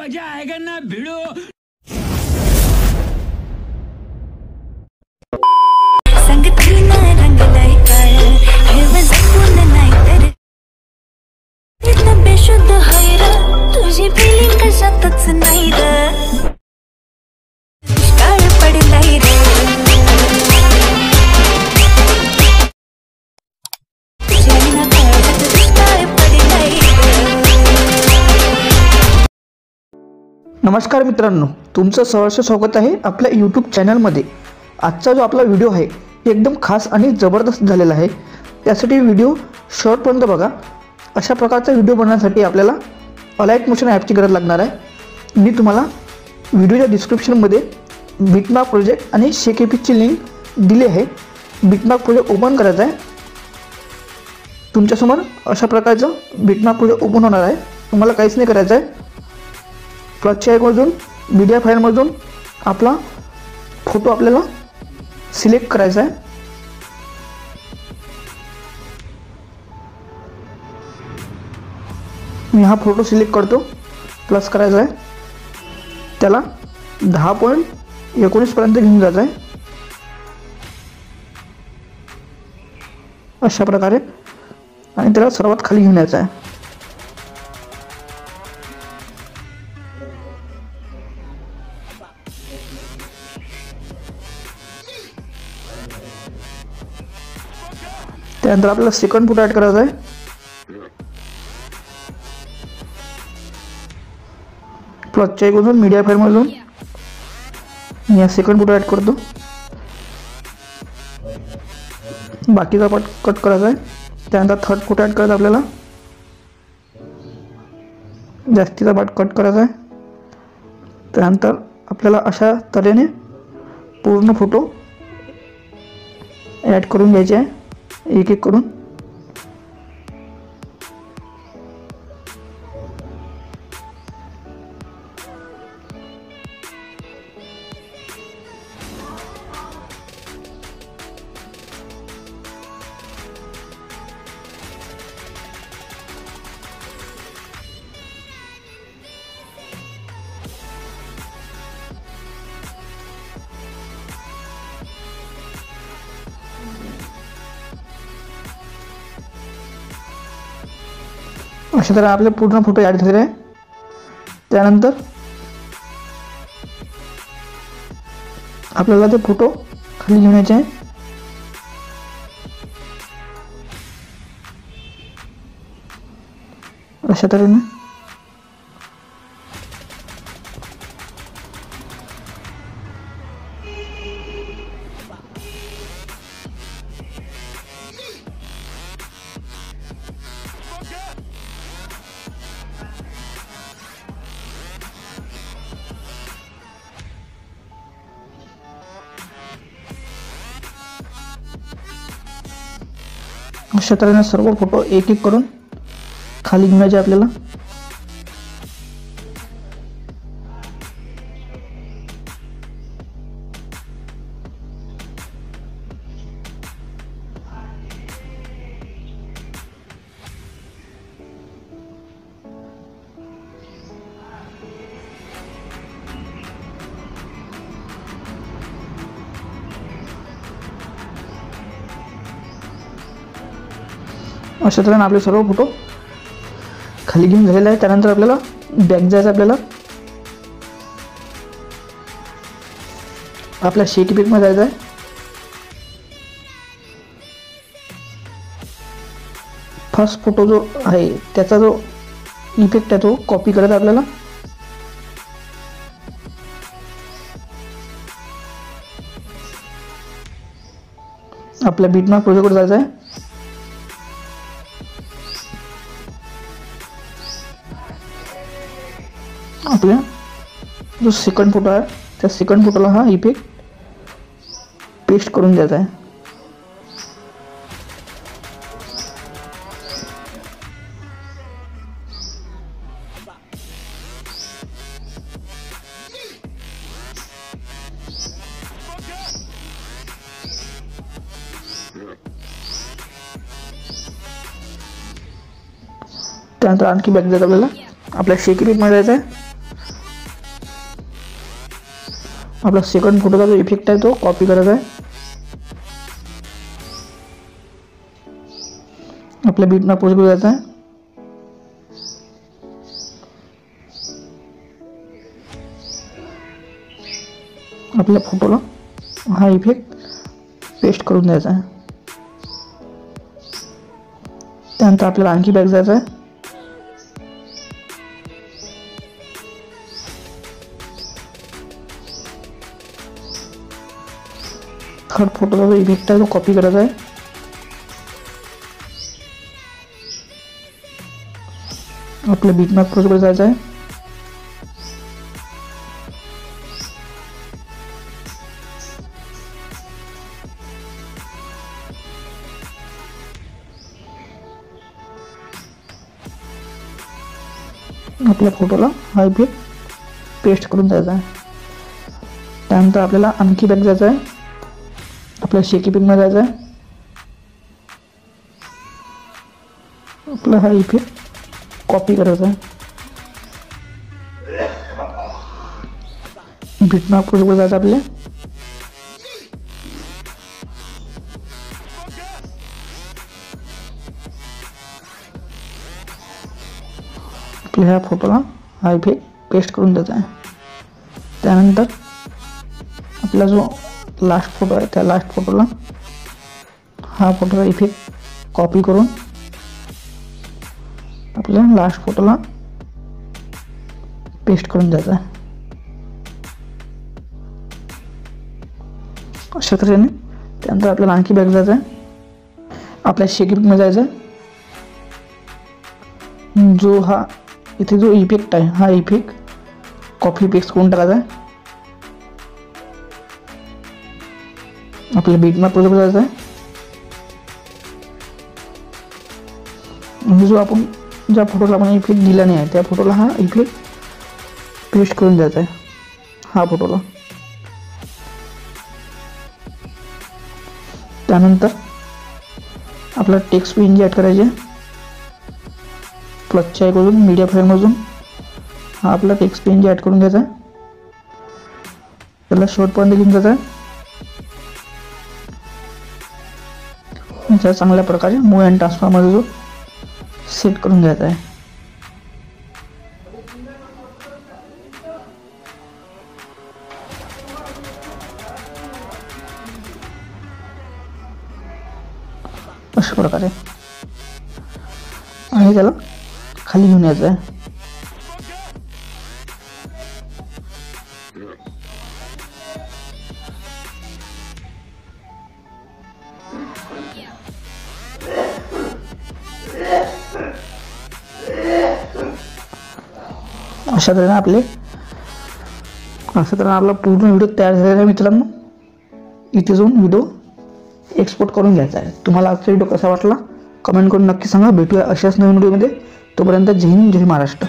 मजा आएगा ना भिड़ो। संगतीनं रंगलंय काळ हे वजपून नाही तर इथं बेशुद्ध होय र तुझी फिलिंग कशातच नाही र काळ पडलाय रे तुझ्या काळात काळ पडलाय रे। नमस्कार मित्रांनो, तुमचं सहर्ष स्वागत आहे आपल्या यूट्यूब चॅनलमध्ये। आजचा जो आपला व्हिडिओ आहे एकदम खास आणि जबरदस्त झालेला आहे। त्यासाठी व्हिडिओ शेवटपर्यंत बघा। अशा प्रकारचा व्हिडिओ बनवण्यासाठी आपल्याला अलाइट मोशन ॲपची गरज लागणार आहे। मी तुम्हाला व्हिडिओच्या डिस्क्रिप्शनमध्ये बिटमॅप प्रोजेक्ट आणि शेकेपीची लिंक दिली आहे। बिटमॅप प्रोजेक्ट ओपन करायचा आहे। तुमच्यासमोर अशा प्रकारचं बिटमॅप प्रोजेक्ट ओपन होणार आहे। तुम्हाला काहीच नाही करायचं आहे। प्लसच्या आयकॉनमधून मीडिया फाईलमधून आपला फोटो आपल्याला सिलेक्ट करायचा आहे। मी हा फोटो सिलेक्ट करतो, प्लस करायचा आहे। त्याला 10.19 पर्यंत घेऊन जायचं आहे अशा प्रकारे, आणि त्याला सर्वात खाली घेऊन यायचं आहे। त्यानंतर आपल्याला सेकंड फोटो ॲड करायचा आहे। प्लसच्या आयकॉनमधून मीडिया फाईलमधून या सेकंड फोटो ॲड करतो। बाकीचा पार्ट कट करायचा आहे। त्यानंतर थर्ड फोटो ॲड करायचा आपल्याला, जास्तीचा पार्ट कट करायचा आहे। त्यानंतर आपल्याला अशा तऱ्हेने पूर्ण फोटो ॲड करून घ्यायचे आहे एक एक करून। अशा तऱ्हे आपले पूर्ण फोटो ॲड झालेले आहे। त्यानंतर आपल्याला ते फोटो खाली घेऊन यायचे आहे। अशा तऱ्हेने अशा तऱ्हेने सर्व फोटो एक एक करून खाली घेऊन यायचे आपल्याला। अशा तऱ्हेने आपले सर्व फोटो खाली घेऊन झालेले आहे। त्यानंतर आपल्याला बॅक जायचं, आपल्याला आपल्या शेकेपीमध्ये जायचं आहे। फर्स्ट फोटो जो आहे त्याचा जो इफेक्ट आहे तो कॉपी करायचा आपल्याला। आपल्या बिटमॅप प्रोजेक्टवर जायचं आहे। आपल्या जो सेकंड फोटो आहे त्या सेकंड फोटोला हा इफेक्ट पेस्ट करून द्यायचा आहे। त्यानंतर आणखी बॅक जायचं आपल्याला, आपल्या शेकेपीमध्ये जायचं आहे। आपला सेकंड फोटोचा जो इफेक्ट आहे तो कॉपी करायचा आहे. आपल्या बिटमॅप प्रोजेक्टवर जायचं आहे. आपल्या फोटोला हा इफेक्ट पेस्ट करून द्यायचा आहे. त्यानंतर आपल्याला आणखी बॅक जायचं आहे. थर्ड फोटोचा जो इफेक्ट आहे तो कॉपी करायचा आहे. आपल्या बिटमॅप प्रोजेक्टवर जायचं आहे. आपल्या फोटोला हा इफेक्ट पेस्ट करून द्यायचा आहे. त्यानंतर आपल्याला आणखी बॅक जायचं आहे. आपल्या शेकी पिनमध्ये जायचं आहे. आपला हा इफेक्ट कॉपी करायचा आहे. बिटमॅप प्रोजेक्टवर जायचं आपल्या. आपल्या ह्या फोटोला हा इफेक्ट पेस्ट करून द्यायचा आहे. त्यानंतर आपला जो लास्ट फोटो आहे त्या लास्ट फोटोला हा फोटोचा इफेक्ट कॉपी करून आपल्या लास्ट फोटोला पेस्ट करून द्यायचा आहे. अशा तऱ्हेने. त्यानंतर आपल्याला आणखी बॅक जायचं आहे. आपल्या शेकिंगमध्ये जायचं आहे. जो हा इथे जो इफेक्ट आहे हा इफेक्ट कॉपी पेस्ट करून टाकायचा आहे. आपल्या बिटमॅप प्रोजेक्ट जायचं आहे. म्हणजे जो आपण ज्या फोटोला आपण इफेक्ट दिला नाही आहे त्या फोटोला हा इफेक्ट पेस्ट करून द्यायचा आहे. हा फोटोला. त्यानंतर आपला टेक्स्ट पिन ॲड करायचे. प्लसच्या ऐकून मीडिया फ्रेममधून हा आपला टेक्स्ट पिन ॲड करून घ्यायचा आहे. त्याला शेवटपर्यंत घेऊन जायचं आहे. चांगल्या प्रकारे मूव अँड ट्रान्सफॉर्ममध्ये जो सेट करून घ्यायचा आहे. अशा प्रकारे आणि त्याला खाली घेऊन यायचं आहे. अशा तऱ्हेने आपला पूर्ण व्हिडिओ तयार झालेला आहे मित्रांनो. इथे जाऊन व्हिडिओ एक्सपोर्ट करून घ्यायचा आहे. तुम्हाला आजचा व्हिडिओ कसा वाटला कमेंट करून नक्की सांगा. भेटूया अशाच नवीन व्हिडिओमध्ये. तोपर्यंत जय हिंद जय महाराष्ट्र.